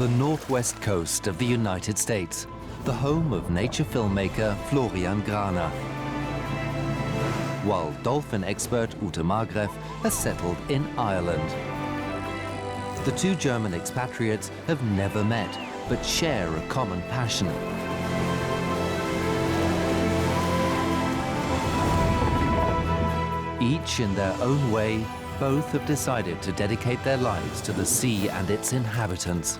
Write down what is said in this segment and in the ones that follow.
the northwest coast of the United States, the home of nature filmmaker Florian Graner, while dolphin expert Ute Margreff has settled in Ireland. The two German expatriates have never met, but share a common passion. Each in their own way, both have decided to dedicate their lives to the sea and its inhabitants.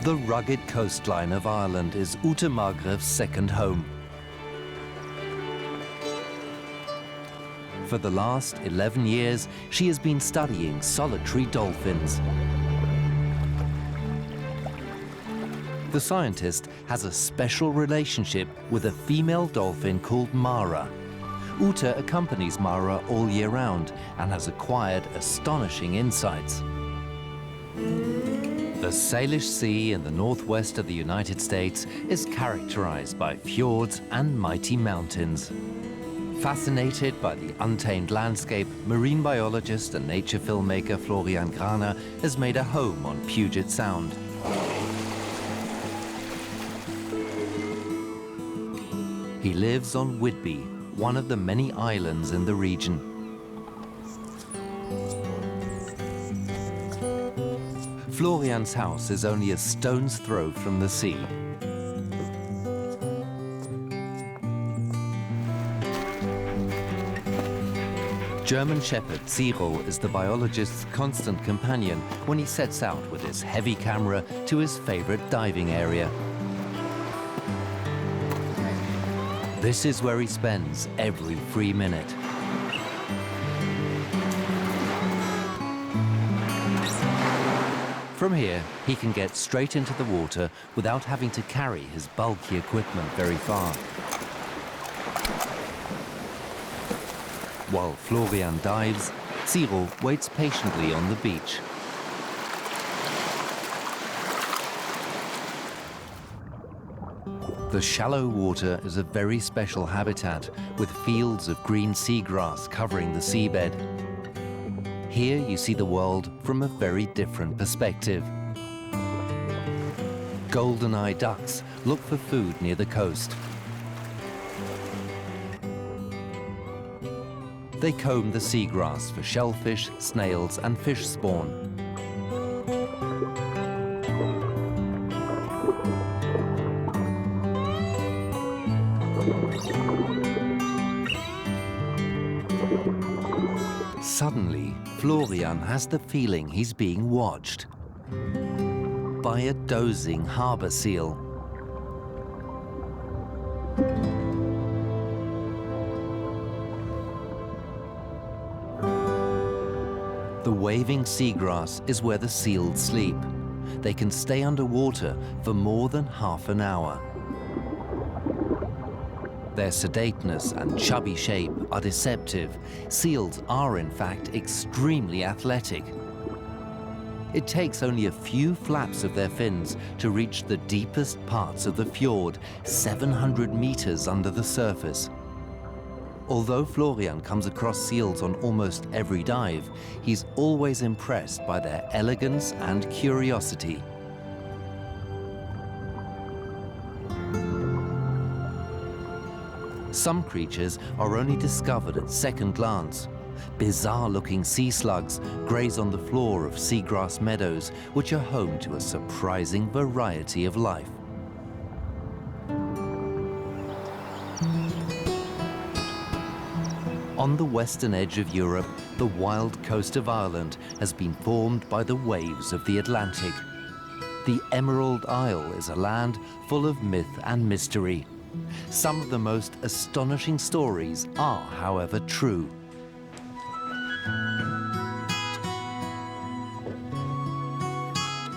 The rugged coastline of Ireland is Ute Margreff's second home. For the last 11 years, she has been studying solitary dolphins. The scientist has a special relationship with a female dolphin called Mara. Ute accompanies Mara all year round and has acquired astonishing insights. The Salish Sea in the northwest of the United States is characterized by fjords and mighty mountains. Fascinated by the untamed landscape, marine biologist and nature filmmaker Florian Graner has made a home on Puget Sound. He lives on Whidbey, one of the many islands in the region. Florian's house is only a stone's throw from the sea. German Shepherd Cyril is the biologist's constant companion when he sets out with his heavy camera to his favorite diving area. This is where he spends every free minute. From here, he can get straight into the water without having to carry his bulky equipment very far. While Florian dives, Cyril waits patiently on the beach. The shallow water is a very special habitat, with fields of green seagrass covering the seabed. Here you see the world from a very different perspective. Golden-eye ducks look for food near the coast. They comb the seagrass for shellfish, snails, and fish spawn. Suddenly, Florian has the feeling he's being watched by a dozing harbor seal. The waving seagrass is where the seals sleep. They can stay underwater for more than half an hour. Their sedateness and chubby shape are deceptive. Seals are, in fact, extremely athletic. It takes only a few flaps of their fins to reach the deepest parts of the fjord, 700 meters under the surface. Although Florian comes across seals on almost every dive, he's always impressed by their elegance and curiosity. Some creatures are only discovered at second glance. Bizarre-looking sea slugs graze on the floor of seagrass meadows, which are home to a surprising variety of life. On the western edge of Europe, the wild coast of Ireland has been formed by the waves of the Atlantic. The Emerald Isle is a land full of myth and mystery. Some of the most astonishing stories are, however, true.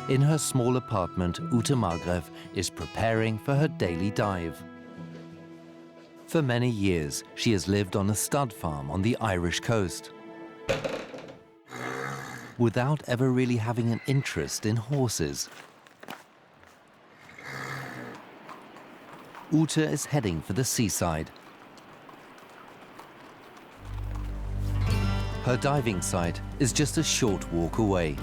In her small apartment, Ute Margreff is preparing for her daily dive. For many years, she has lived on a stud farm on the Irish coast, without ever really having an interest in horses. Ute is heading for the seaside. Her diving site is just a short walk away.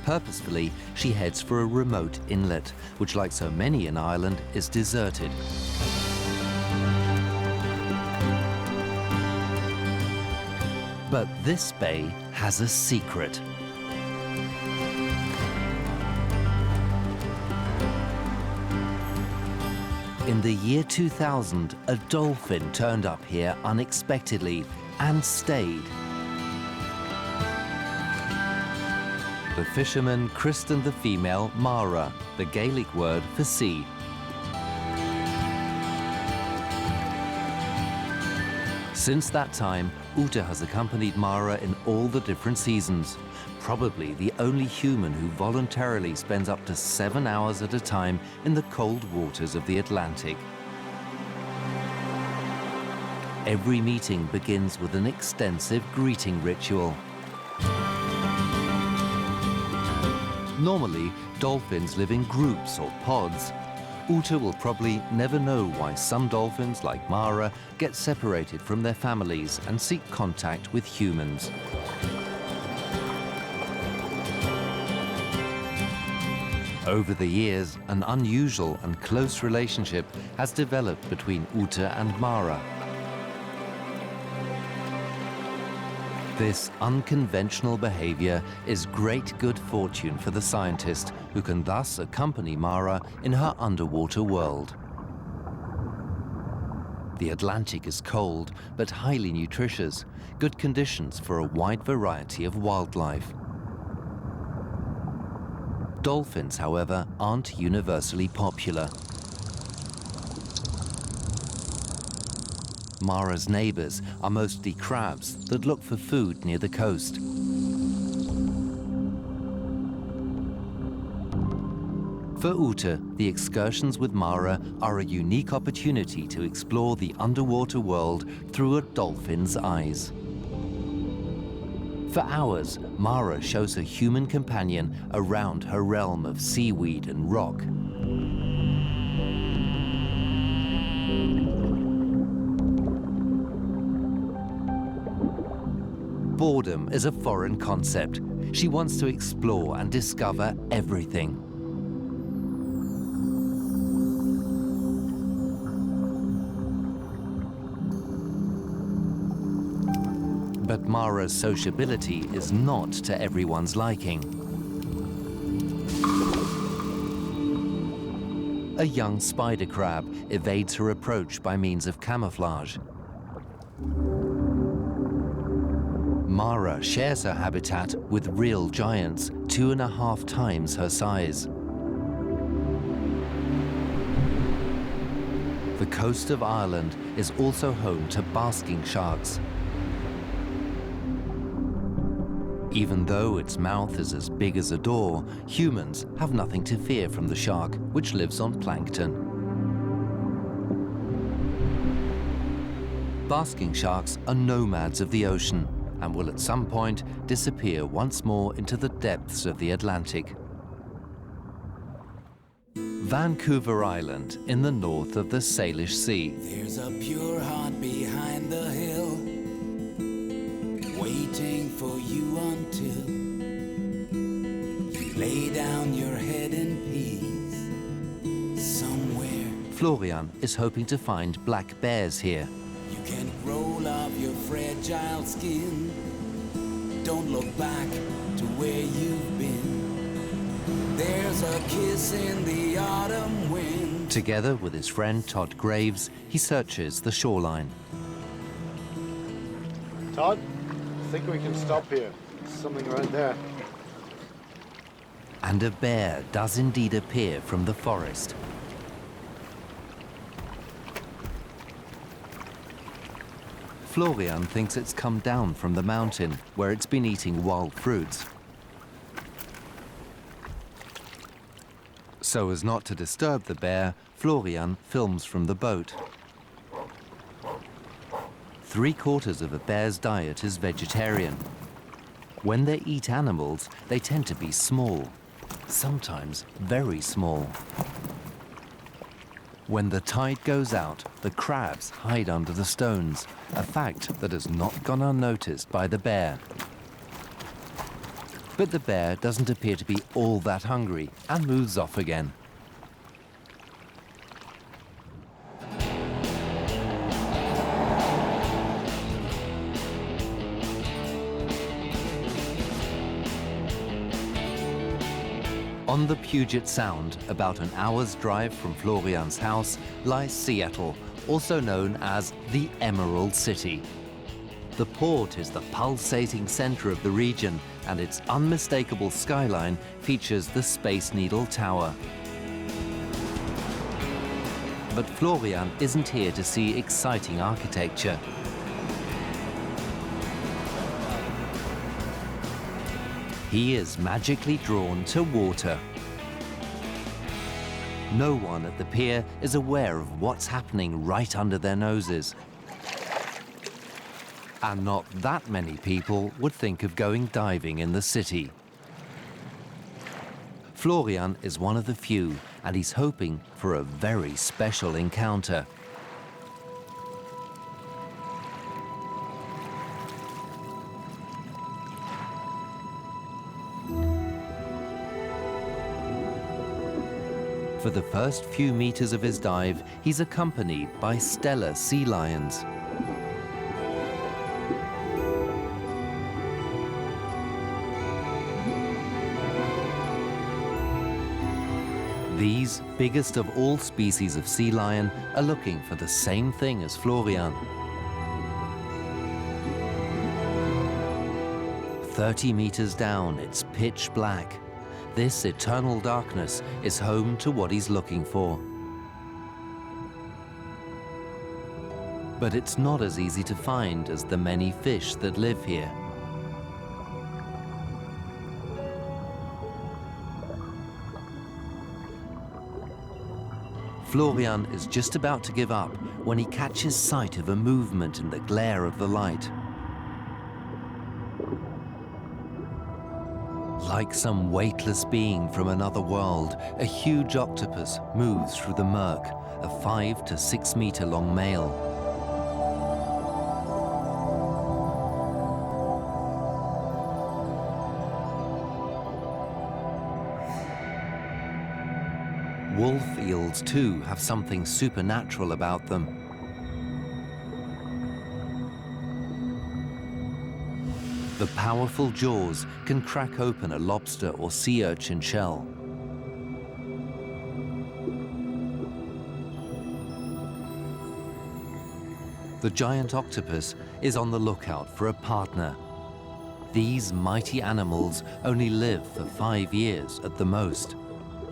Purposefully, she heads for a remote inlet, which, like so many in Ireland, is deserted. But this bay has a secret. In the year 2000, a dolphin turned up here unexpectedly and stayed. The fisherman christened the female Mara, the Gaelic word for sea. Since that time, Ute has accompanied Mara in all the different seasons, probably the only human who voluntarily spends up to 7 hours at a time in the cold waters of the Atlantic. Every meeting begins with an extensive greeting ritual. Normally, dolphins live in groups or pods. Ute will probably never know why some dolphins, like Mara, get separated from their families and seek contact with humans. Over the years, an unusual and close relationship has developed between Ute and Mara. This unconventional behavior is great good fortune for the scientist, who can thus accompany Mara in her underwater world. The Atlantic is cold, but highly nutritious, good conditions for a wide variety of wildlife. Dolphins, however, aren't universally popular. Mara's neighbors are mostly crabs that look for food near the coast. For Ute, the excursions with Mara are a unique opportunity to explore the underwater world through a dolphin's eyes. For hours, Mara shows her human companion around her realm of seaweed and rock. Boredom is a foreign concept. She wants to explore and discover everything. But Mara's sociability is not to everyone's liking. A young spider crab evades her approach by means of camouflage. Mara shares her habitat with real giants, 2.5 times her size. The coast of Ireland is also home to basking sharks. Even though its mouth is as big as a door, humans have nothing to fear from the shark, which lives on plankton. Basking sharks are nomads of the ocean and will at some point disappear once more into the depths of the Atlantic. Vancouver Island in the north of the Salish Sea. There's a pure heart behind the hill, waiting for you until you lay down your head in peace somewhere. Florian is hoping to find black bears here. You can roll off your fragile skin. Don't look back to where you've been. There's a kiss in the autumn wind. Together with his friend Todd Graves, he searches the shoreline. Todd, I think we can stop here. There's something right there. And a bear does indeed appear from the forest. Florian thinks it's come down from the mountain, where it's been eating wild fruits. So as not to disturb the bear, Florian films from the boat. 3/4 of a bear's diet is vegetarian. When they eat animals, they tend to be small, sometimes very small. When the tide goes out, the crabs hide under the stones, a fact that has not gone unnoticed by the bear. But the bear doesn't appear to be all that hungry and moves off again. On the Puget Sound, about an hour's drive from Florian's house, lies Seattle, also known as the Emerald City. The port is the pulsating center of the region, and its unmistakable skyline features the Space Needle Tower. But Florian isn't here to see exciting architecture. He is magically drawn to water. No one at the pier is aware of what's happening right under their noses. And not that many people would think of going diving in the city. Florian is one of the few, and he's hoping for a very special encounter. For the first few meters of his dive, he's accompanied by stellar sea lions. These, biggest of all species of sea lion, are looking for the same thing as Florian. 30 meters down, it's pitch black. This eternal darkness is home to what he's looking for. But it's not as easy to find as the many fish that live here. Florian is just about to give up when he catches sight of a movement in the glare of the light. Like some weightless being from another world, a huge octopus moves through the murk, a 5 to 6 meter long male. Wolf eels, too, have something supernatural about them. The powerful jaws can crack open a lobster or sea urchin shell. The giant octopus is on the lookout for a partner. These mighty animals only live for 5 years at the most.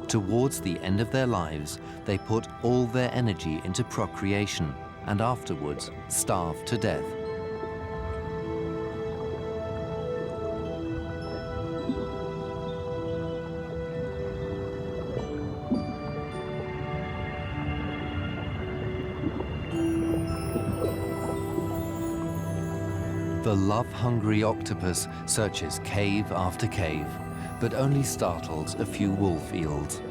Towards the end of their lives, they put all their energy into procreation and afterwards starve to death. The love-hungry octopus searches cave after cave, but only startles a few wolf eels.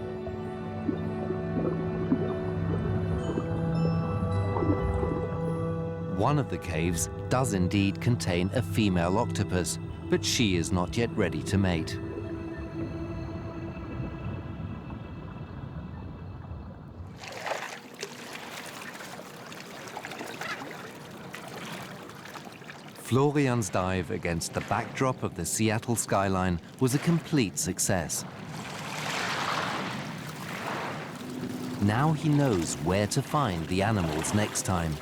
One of the caves does indeed contain a female octopus, but she is not yet ready to mate. Florian's dive against the backdrop of the Seattle skyline was a complete success. Now he knows where to find the animals next time.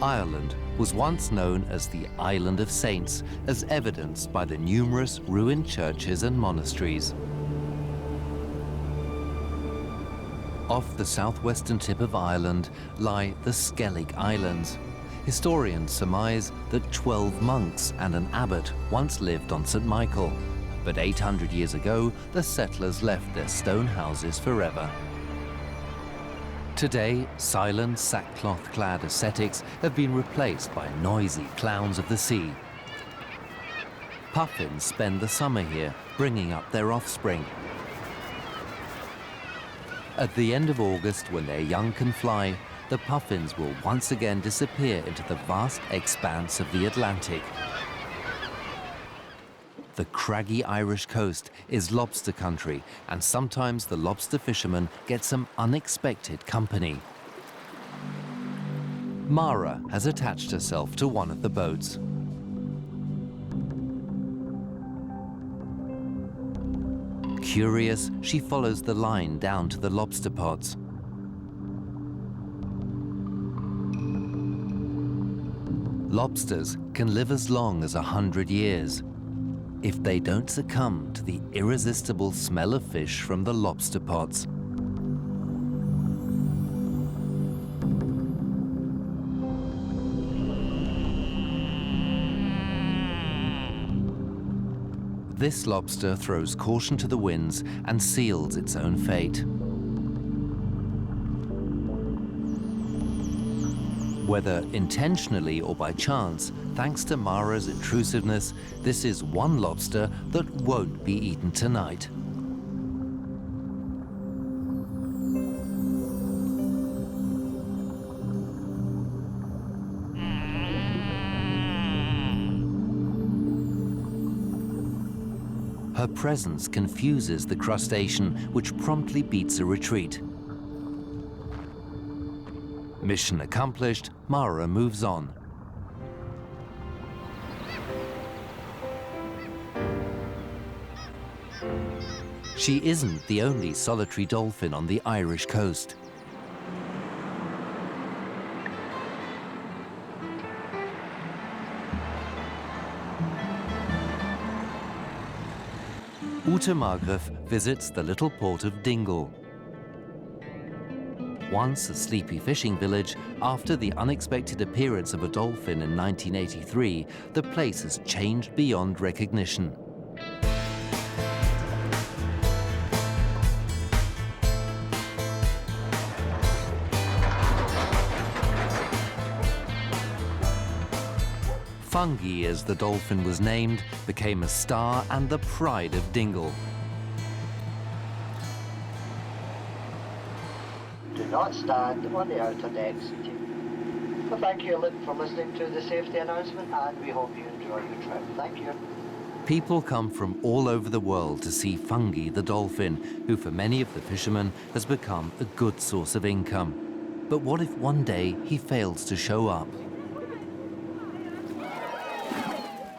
Ireland was once known as the Island of Saints, as evidenced by the numerous ruined churches and monasteries. Off the southwestern tip of Ireland lie the Skellig Islands. Historians surmise that 12 monks and an abbot once lived on St. Michael, but 800 years ago, the settlers left their stone houses forever. Today, silent, sackcloth-clad ascetics have been replaced by noisy clowns of the sea. Puffins spend the summer here, bringing up their offspring. At the end of August, when their young can fly, the puffins will once again disappear into the vast expanse of the Atlantic. The craggy Irish coast is lobster country, and sometimes the lobster fishermen get some unexpected company. Mara has attached herself to one of the boats. Curious, she follows the line down to the lobster pods. Lobsters can live as long as 100 years if they don't succumb to the irresistible smell of fish from the lobster pots. This lobster throws caution to the winds and seals its own fate. Whether intentionally or by chance, thanks to Mara's intrusiveness, this is one lobster that won't be eaten tonight. Her presence confuses the crustacean, which promptly beats a retreat. Mission accomplished, Mara moves on. She isn't the only solitary dolphin on the Irish coast. Ute Margreff visits the little port of Dingle. Once a sleepy fishing village, after the unexpected appearance of a dolphin in 1983, the place has changed beyond recognition. Fungi, as the dolphin was named, became a star and the pride of Dingle. Do not stand on the outer deck seating. Well, thank you for listening to the safety announcement, and we hope you enjoy your trip. Thank you. People come from all over the world to see Fungi the dolphin, who for many of the fishermen has become a good source of income. But what if one day he fails to show up?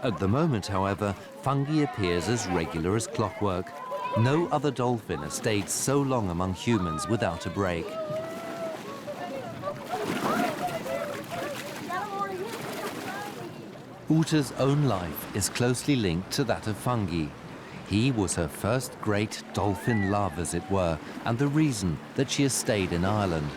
At the moment, however, Fungi appears as regular as clockwork. No other dolphin has stayed so long among humans without a break. Ute's own life is closely linked to that of Fungi. He was her first great dolphin love, as it were, and the reason that she has stayed in Ireland.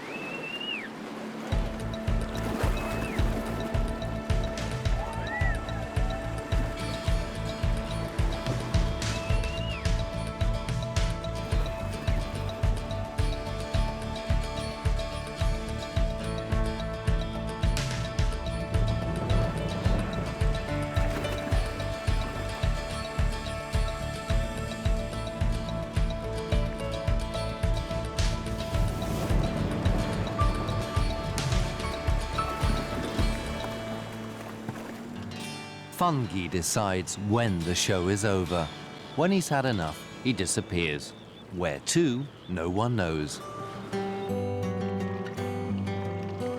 Fungi decides when the show is over. When he's had enough, he disappears. Where to, no one knows.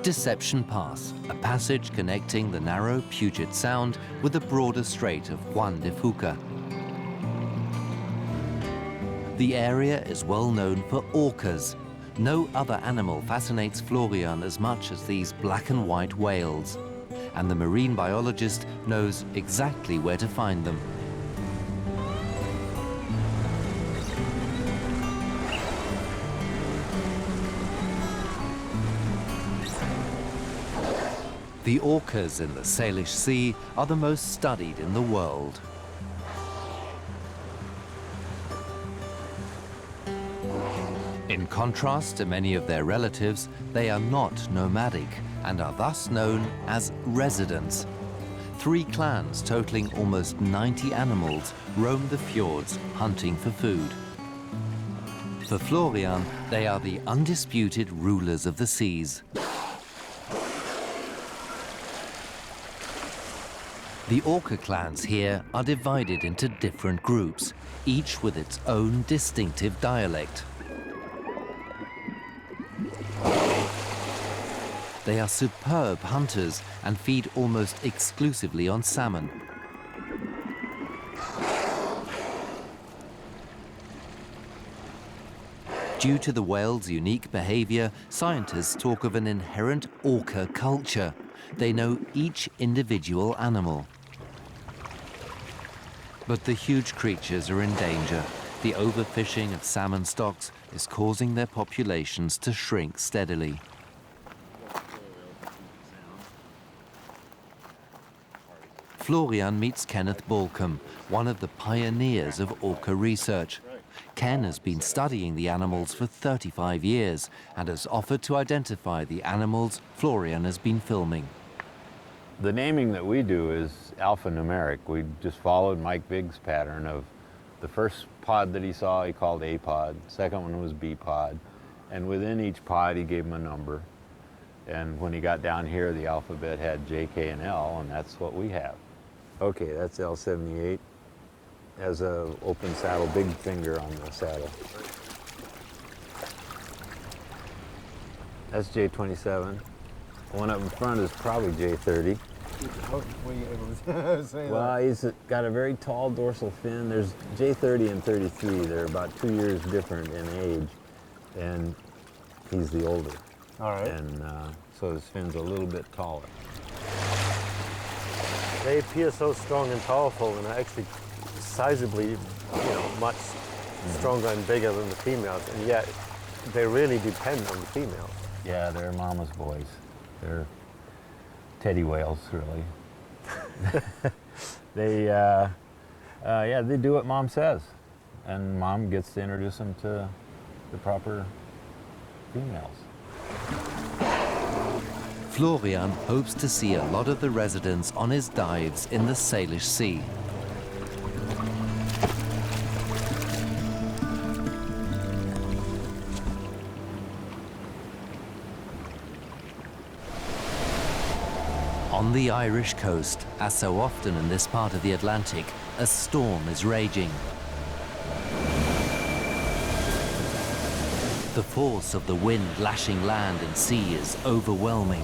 Deception Pass, a passage connecting the narrow Puget Sound with the broader strait of Juan de Fuca. The area is well known for orcas. No other animal fascinates Florian as much as these black and white whales. And the marine biologist knows exactly where to find them. The orcas in the Salish Sea are the most studied in the world. In contrast to many of their relatives, they are not nomadic and are thus known as residents. 3 clans totaling almost 90 animals roam the fjords hunting for food. For Florian, they are the undisputed rulers of the seas. The orca clans here are divided into different groups, each with its own distinctive dialect. They are superb hunters and feed almost exclusively on salmon. Due to the whale's unique behavior, scientists talk of an inherent orca culture. They know each individual animal. But the huge creatures are in danger. The overfishing of salmon stocks is causing their populations to shrink steadily. Florian meets Kenneth Balcombe, one of the pioneers of orca research. Ken has been studying the animals for 35 years and has offered to identify the animals Florian has been filming. The naming that we do is alphanumeric. We just followed Mike Biggs' pattern of the first pod that he saw, he called A pod. Second one was B pod. And within each pod, he gave him a number. And when he got down here, the alphabet had J, K, and L, and that's what we have. Okay, that's L78. Has a open saddle, big finger on the saddle. That's J27. The one up in front is probably J30. How were you able to say Well, he's got a very tall dorsal fin. There's J30 and 33. They're about 2 years different in age, and he's the older. All right. And so his fin's a little bit taller. They appear so strong and powerful, and are actually sizably, much stronger and bigger than the females, and yet they really depend on the females. Yeah, they're mama's boys. They're teddy whales, really. They do what mom says, and mom gets to introduce them to the proper females. Florian hopes to see a lot of the residents on his dives in the Salish Sea. On the Irish coast, as so often in this part of the Atlantic, a storm is raging. The force of the wind lashing land and sea is overwhelming.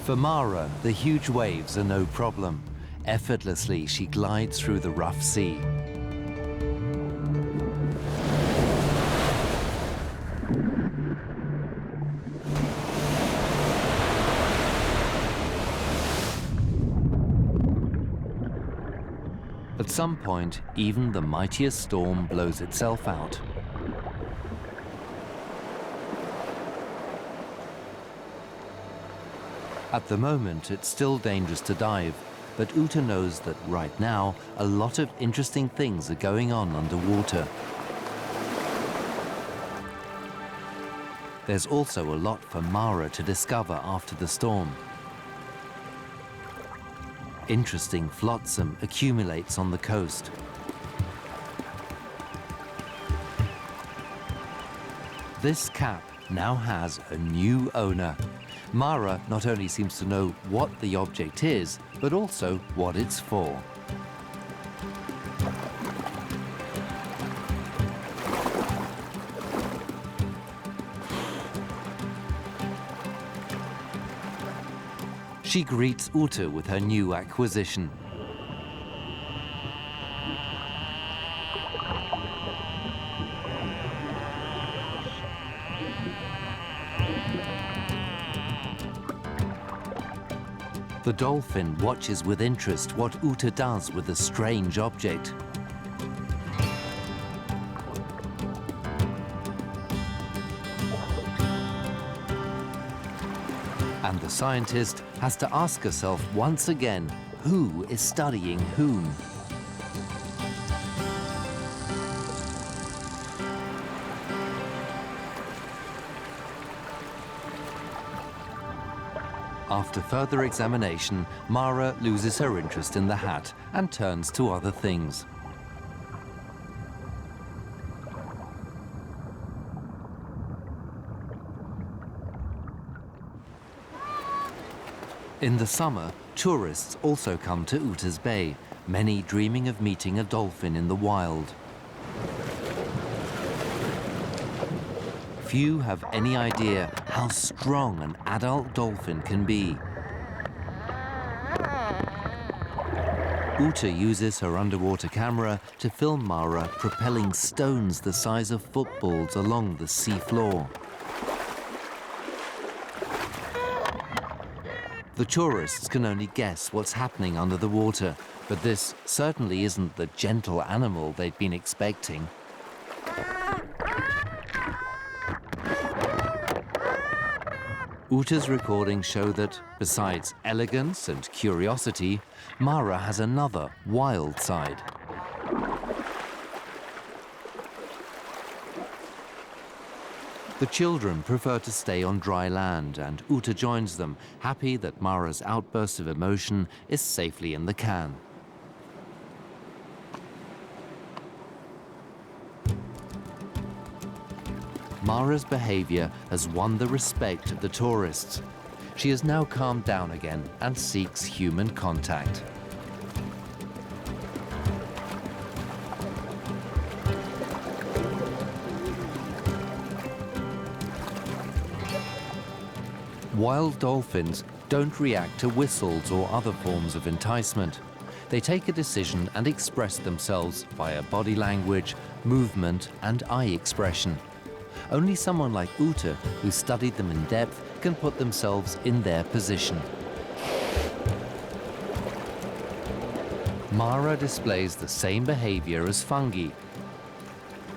For Mara, the huge waves are no problem. Effortlessly, she glides through the rough sea. At some point, even the mightiest storm blows itself out. At the moment, it's still dangerous to dive, but Ute knows that right now, a lot of interesting things are going on underwater. There's also a lot for Mara to discover after the storm. Interesting flotsam accumulates on the coast. This cap now has a new owner. Mara not only seems to know what the object is, but also what it's for. She greets Ute with her new acquisition. The dolphin watches with interest what Ute does with the strange object. And the scientist has to ask herself once again, who is studying whom? After further examination, Mara loses her interest in the hat and turns to other things. In the summer, tourists also come to Ute's Bay, many dreaming of meeting a dolphin in the wild. Few have any idea how strong an adult dolphin can be. Ute uses her underwater camera to film Mara propelling stones the size of footballs along the sea floor. The tourists can only guess what's happening under the water, but this certainly isn't the gentle animal they'd been expecting. Ute's recordings show that, besides elegance and curiosity, Mara has another wild side. The children prefer to stay on dry land, and Ute joins them, happy that Mara's outburst of emotion is safely in the can. Mara's behavior has won the respect of the tourists. She has now calmed down again and seeks human contact. Wild dolphins don't react to whistles or other forms of enticement. They take a decision and express themselves via body language, movement, and eye expression. Only someone like Ute, who studied them in depth, can put themselves in their position. Mara displays the same behavior as fungi.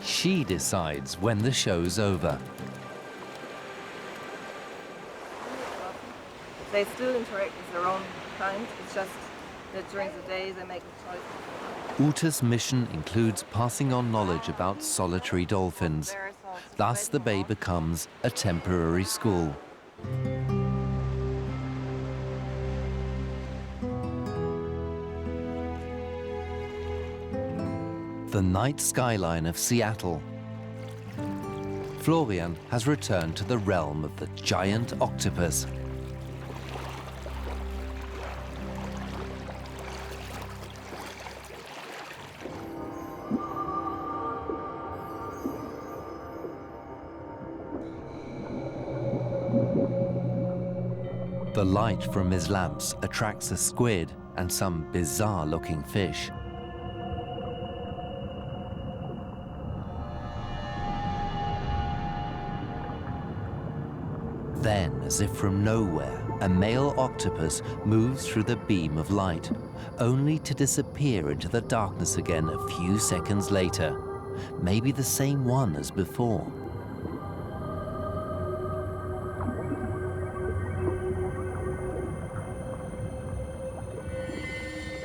She decides when the show's over. They still interact with their own kind. It's just that during the day they make a choice. Ute's mission includes passing on knowledge about solitary dolphins. Thus, the bay becomes a temporary school. The night skyline of Seattle. Florian has returned to the realm of the giant octopus. The light from his lamps attracts a squid and some bizarre-looking fish. Then, as if from nowhere, a male octopus moves through the beam of light, only to disappear into the darkness again a few seconds later. Maybe the same one as before.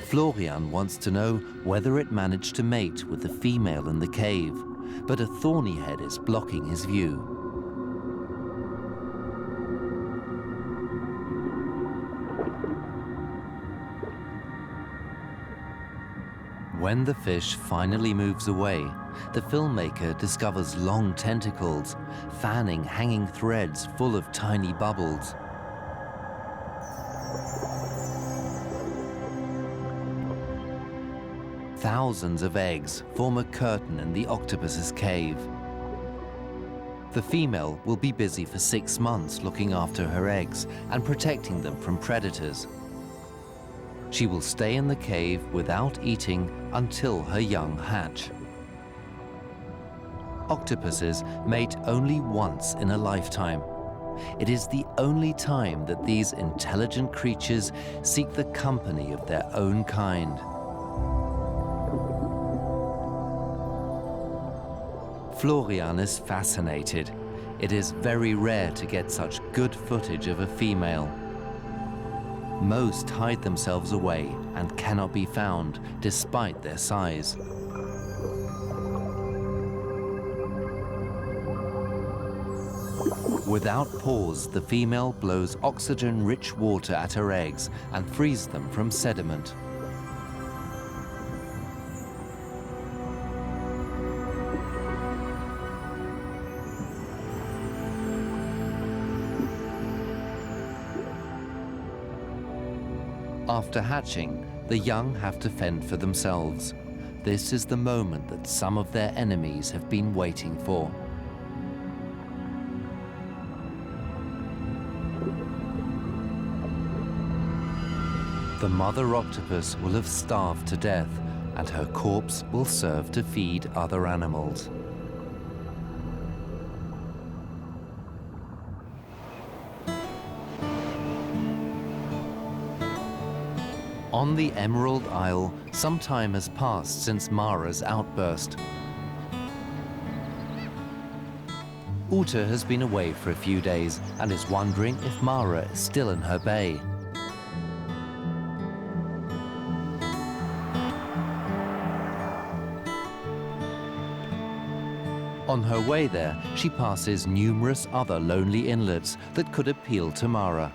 Florian wants to know whether it managed to mate with the female in the cave, but a thorny head is blocking his view. When the fish finally moves away, the filmmaker discovers long tentacles, fanning hanging threads full of tiny bubbles. Thousands of eggs form a curtain in the octopus's cave. The female will be busy for 6 months looking after her eggs and protecting them from predators. She will stay in the cave without eating until her young hatch. Octopuses mate only once in a lifetime. It is the only time that these intelligent creatures seek the company of their own kind. Florian is fascinated. It is very rare to get such good footage of a female. Most hide themselves away and cannot be found despite their size. Without pause, the female blows oxygen-rich water at her eggs and frees them from sediment. After hatching, the young have to fend for themselves. This is the moment that some of their enemies have been waiting for. The mother octopus will have starved to death, and her corpse will serve to feed other animals. On the Emerald Isle, some time has passed since Mara's outburst. Ute has been away for a few days and is wondering if Mara is still in her bay. On her way there, she passes numerous other lonely inlets that could appeal to Mara.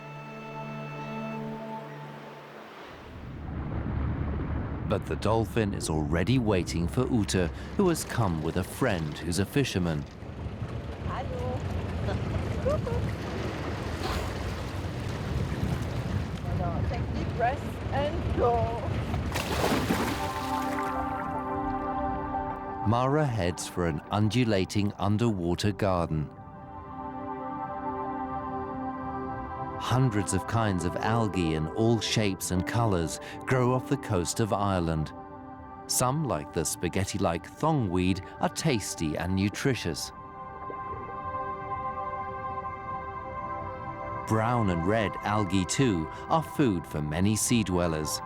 But the dolphin is already waiting for Ute, who has come with a friend who's a fisherman. Hallo. Now, take deep breath and go. Mara heads for an undulating underwater garden. Hundreds of kinds of algae in all shapes and colors grow off the coast of Ireland. Some, like the spaghetti-like thongweed, are tasty and nutritious. Brown and red algae, too, are food for many sea dwellers.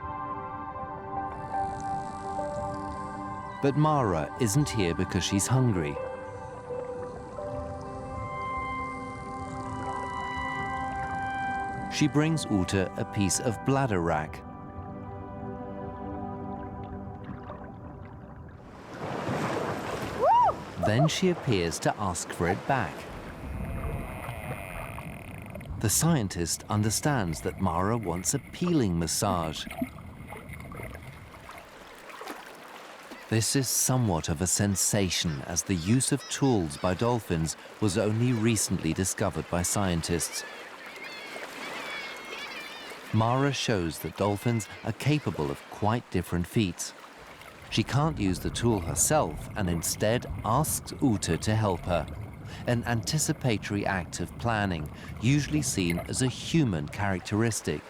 But Mara isn't here because she's hungry. She brings Ute a piece of bladderwrack. Then she appears to ask for it back. The scientist understands that Mara wants a peeling massage. This is somewhat of a sensation, as the use of tools by dolphins was only recently discovered by scientists. Mara shows that dolphins are capable of quite different feats. She can't use the tool herself and instead asks Ute to help her, an anticipatory act of planning, usually seen as a human characteristic.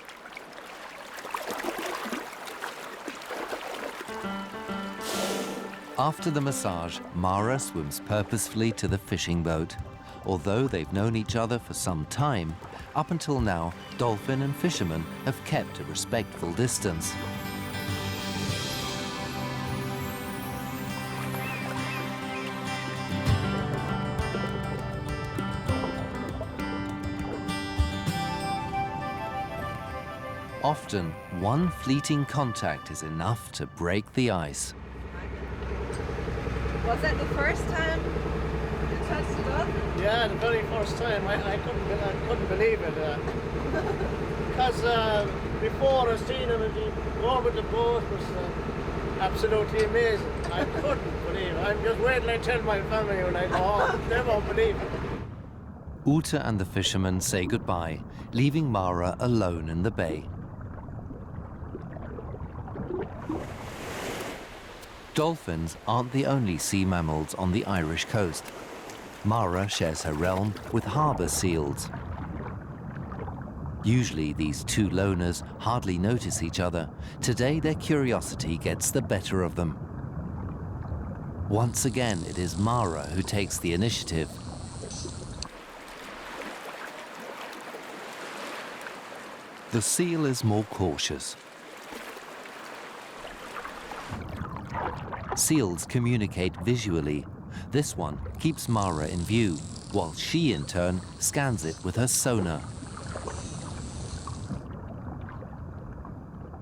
After the massage, Mara swims purposefully to the fishing boat. Although they've known each other for some time, up until now, dolphin and fisherman have kept a respectful distance. Often, one fleeting contact is enough to break the ice. Was that the first time you touched the dolphin? Yeah, the very first time. I couldn't believe it. Because before I seen him go with the boat was absolutely amazing. I couldn't believe it. I'm just waiting till I tell my family and I go, oh, they won't believe it. Ute and the fisherman say goodbye, leaving Mara alone in the bay. Dolphins aren't the only sea mammals on the Irish coast. Mara shares her realm with harbour seals. Usually these two loners hardly notice each other. Today their curiosity gets the better of them. Once again, it is Mara who takes the initiative. The seal is more cautious. Seals communicate visually. This one keeps Mara in view, while she in turn scans it with her sonar.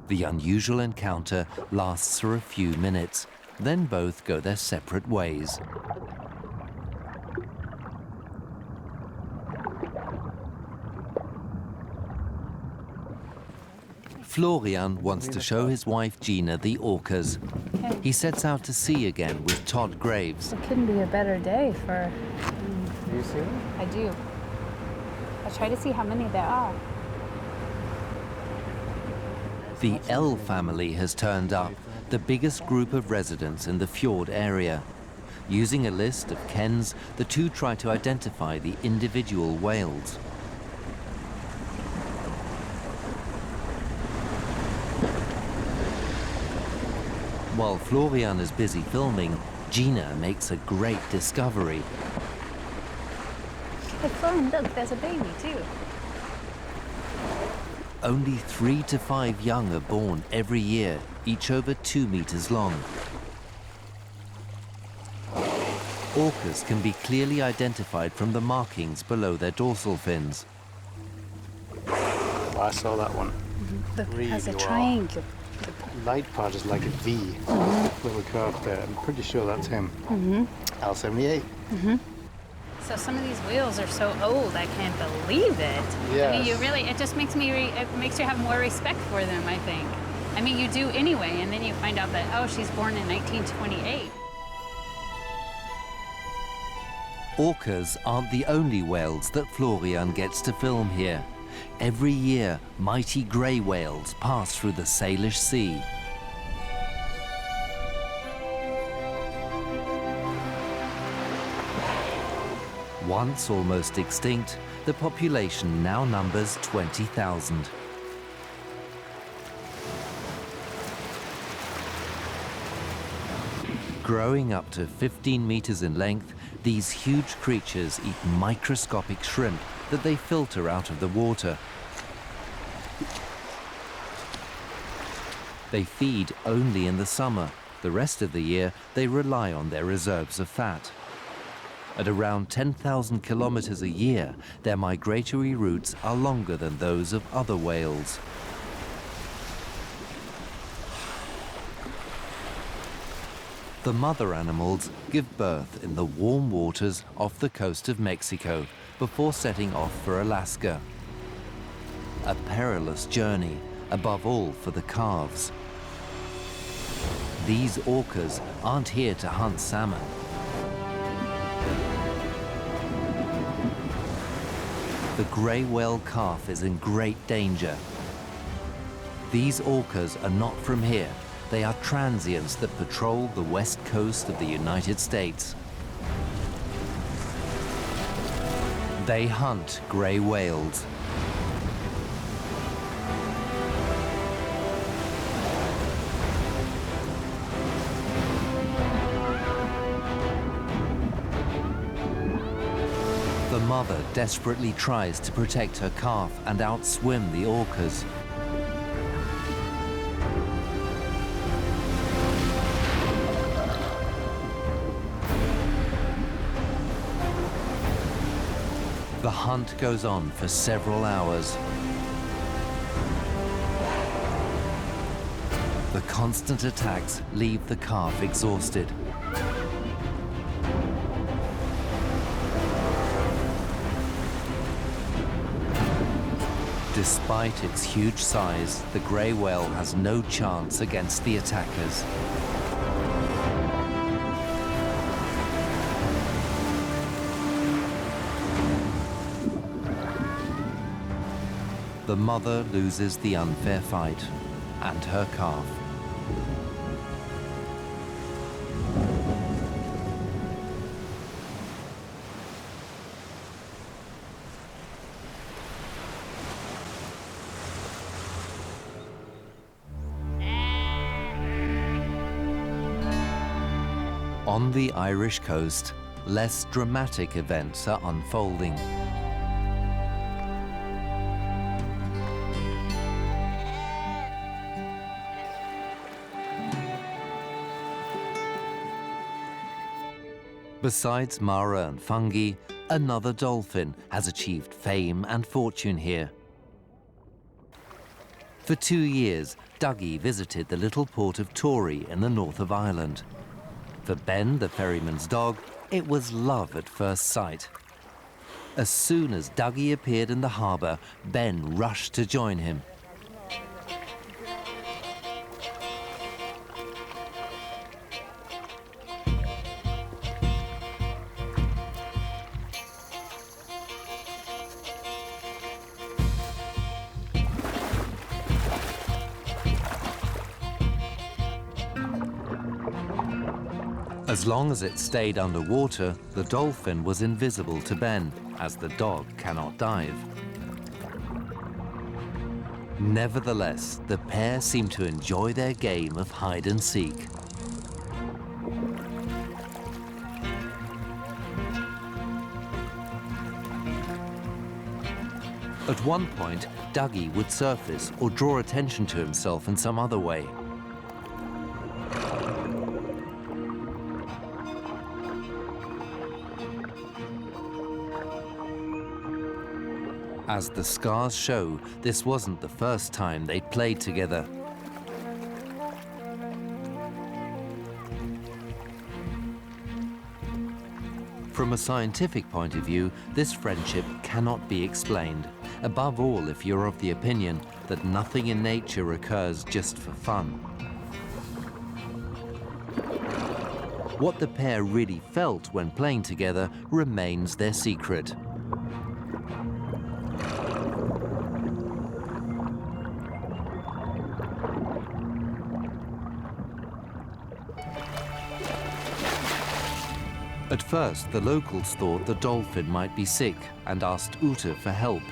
The unusual encounter lasts for a few minutes, then both go their separate ways. Florian wants to show his wife Gina the orcas. Okay. He sets out to sea again with Todd Graves. It couldn't be a better day for... Do you see them? I do. I try to see how many there are. The L family has turned up, the biggest group of residents in the fjord area. Using a list of Kens, the two try to identify the individual whales. While Florian is busy filming, Gina makes a great discovery. Hey, Florian, look, there's a baby too. Only 3 to 5 young are born every year, each over 2 meters long. Orcas can be clearly identified from the markings below their dorsal fins. I saw that one. Look, it has a Really well. triangle. The light part is like a V, little curve there. I'm pretty sure that's him. L78. So some of these whales are so old, I can't believe it. I mean, Yes. it just makes me, it makes you have more respect for them, I think. I mean, you do anyway, and then you find out that, oh, she's born in 1928. Orcas aren't the only whales that Florian gets to film here. Every year, mighty grey whales pass through the Salish Sea. Once almost extinct, the population now numbers 20,000. Growing up to 15 meters in length, these huge creatures eat microscopic shrimp that they filter out of the water. They feed only in the summer. The rest of the year, they rely on their reserves of fat. At around 10,000 kilometers a year, their migratory routes are longer than those of other whales. The mother animals give birth in the warm waters off the coast of Mexico before setting off for Alaska. A perilous journey, above all for the calves. These orcas aren't here to hunt salmon. The grey whale calf is in great danger. These orcas are not from here. They are transients that patrol the west coast of the United States. They hunt grey whales. The mother desperately tries to protect her calf and outswim the orcas. The hunt goes on for several hours. The constant attacks leave the calf exhausted. Despite its huge size, the grey whale has no chance against the attackers. The mother loses the unfair fight, and her calf. On the Irish coast, less dramatic events are unfolding. Besides Mara and fungi, another dolphin has achieved fame and fortune here. For 2 years, Dougie visited the little port of Tory in the north of Ireland. For Ben, the ferryman's dog, it was love at first sight. As soon as Dougie appeared in the harbour, Ben rushed to join him. As long as it stayed underwater, the dolphin was invisible to Ben, as the dog cannot dive. Nevertheless, the pair seemed to enjoy their game of hide and seek. At one point, Dougie would surface or draw attention to himself in some other way. As the scars show, this wasn't the first time they'd played together. From a scientific point of view, this friendship cannot be explained, above all if you're of the opinion that nothing in nature occurs just for fun. What the pair really felt when playing together remains their secret. At first, the locals thought the dolphin might be sick and asked Ute for help.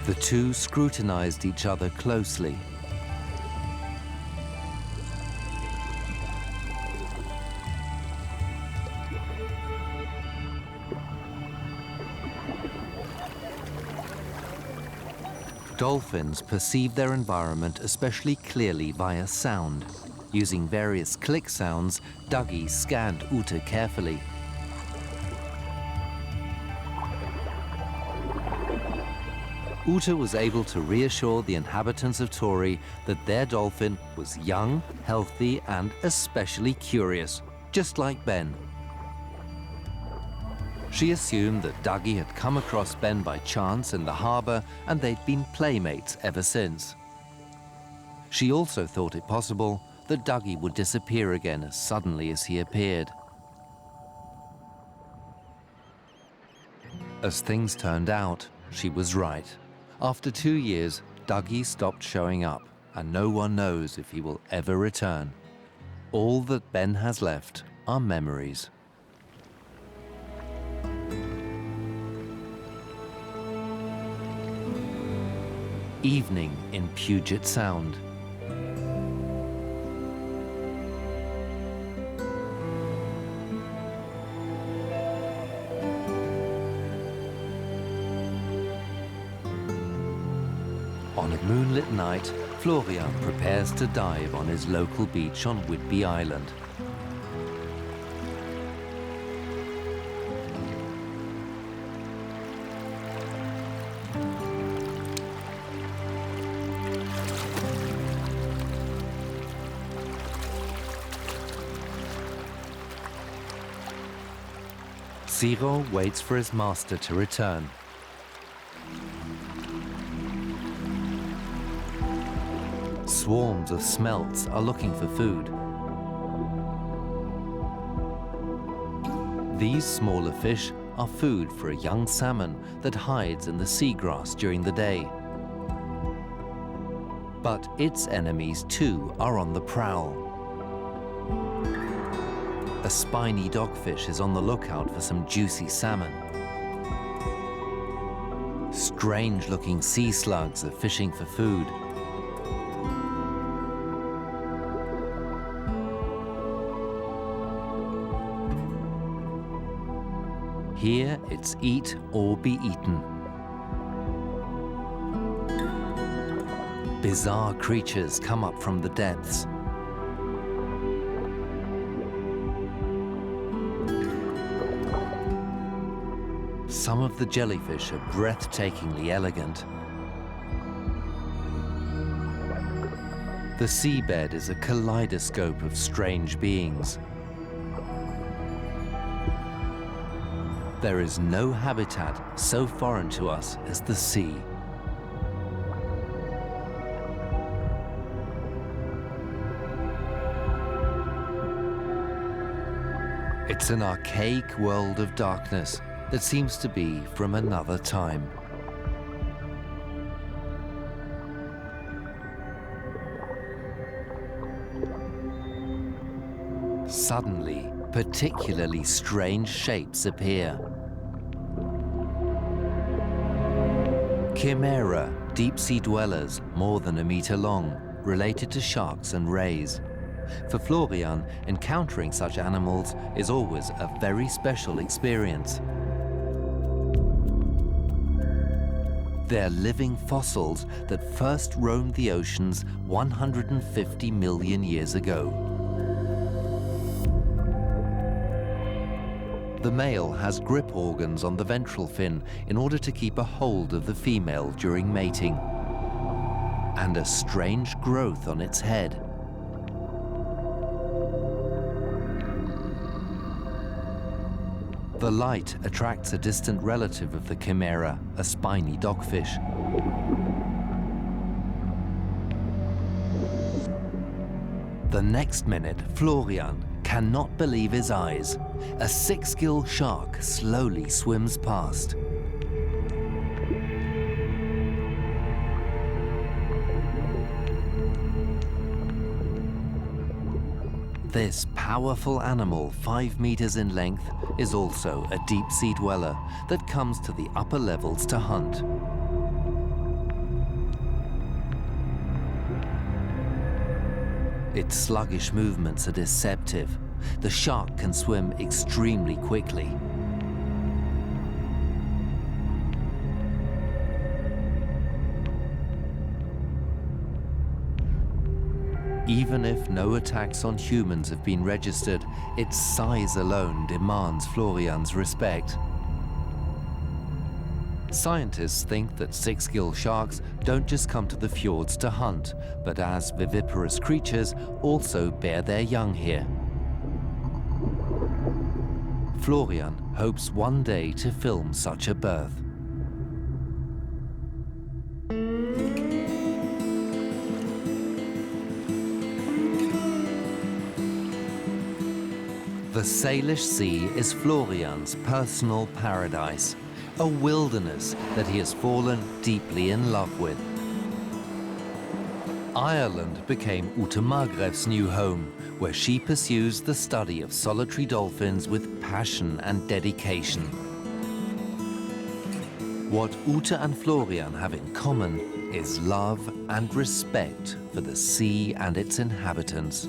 The two scrutinized each other closely. Dolphins perceive their environment especially clearly via sound. Using various click sounds, Dougie scanned Ute carefully. Ute was able to reassure the inhabitants of Torrey that their dolphin was young, healthy, and especially curious, just like Ben. She assumed that Dougie had come across Ben by chance in the harbor and they'd been playmates ever since. She also thought it possible that Dougie would disappear again as suddenly as he appeared. As things turned out, she was right. After 2 years, Dougie stopped showing up, and no one knows if he will ever return. All that Ben has left are memories. Evening in Puget Sound. On a moonlit night, Florian prepares to dive on his local beach on Whidbey Island. Zero waits for his master to return. Swarms of smelts are looking for food. These smaller fish are food for a young salmon that hides in the seagrass during the day. But its enemies too are on the prowl. A spiny dogfish is on the lookout for some juicy salmon. Strange-looking sea slugs are fishing for food. Here, it's eat or be eaten. Bizarre creatures come up from the depths. Some of the jellyfish are breathtakingly elegant. The seabed is a kaleidoscope of strange beings. There is no habitat so foreign to us as the sea. It's an archaic world of darkness that seems to be from another time. Suddenly, particularly strange shapes appear. Chimera, deep-sea dwellers more than a meter long, related to sharks and rays. For Florian, encountering such animals is always a very special experience. They're living fossils that first roamed the oceans 150 million years ago. The male has grip organs on the ventral fin in order to keep a hold of the female during mating, and a strange growth on its head. The light attracts a distant relative of the chimera, a spiny dogfish. The next minute, Florian cannot believe his eyes. A six-gill shark slowly swims past. This powerful animal, 5 meters in length, is also a deep-sea dweller that comes to the upper levels to hunt. Its sluggish movements are deceptive. The shark can swim extremely quickly. Even if no attacks on humans have been registered, its size alone demands Florian's respect. Scientists think that six-gill sharks don't just come to the fjords to hunt, but as viviparous creatures also bear their young here. Florian hopes one day to film such a birth. The Salish Sea is Florian's personal paradise, a wilderness that he has fallen deeply in love with. Ireland became Ute Margreff's new home, where she pursues the study of solitary dolphins with passion and dedication. What Ute and Florian have in common is love and respect for the sea and its inhabitants.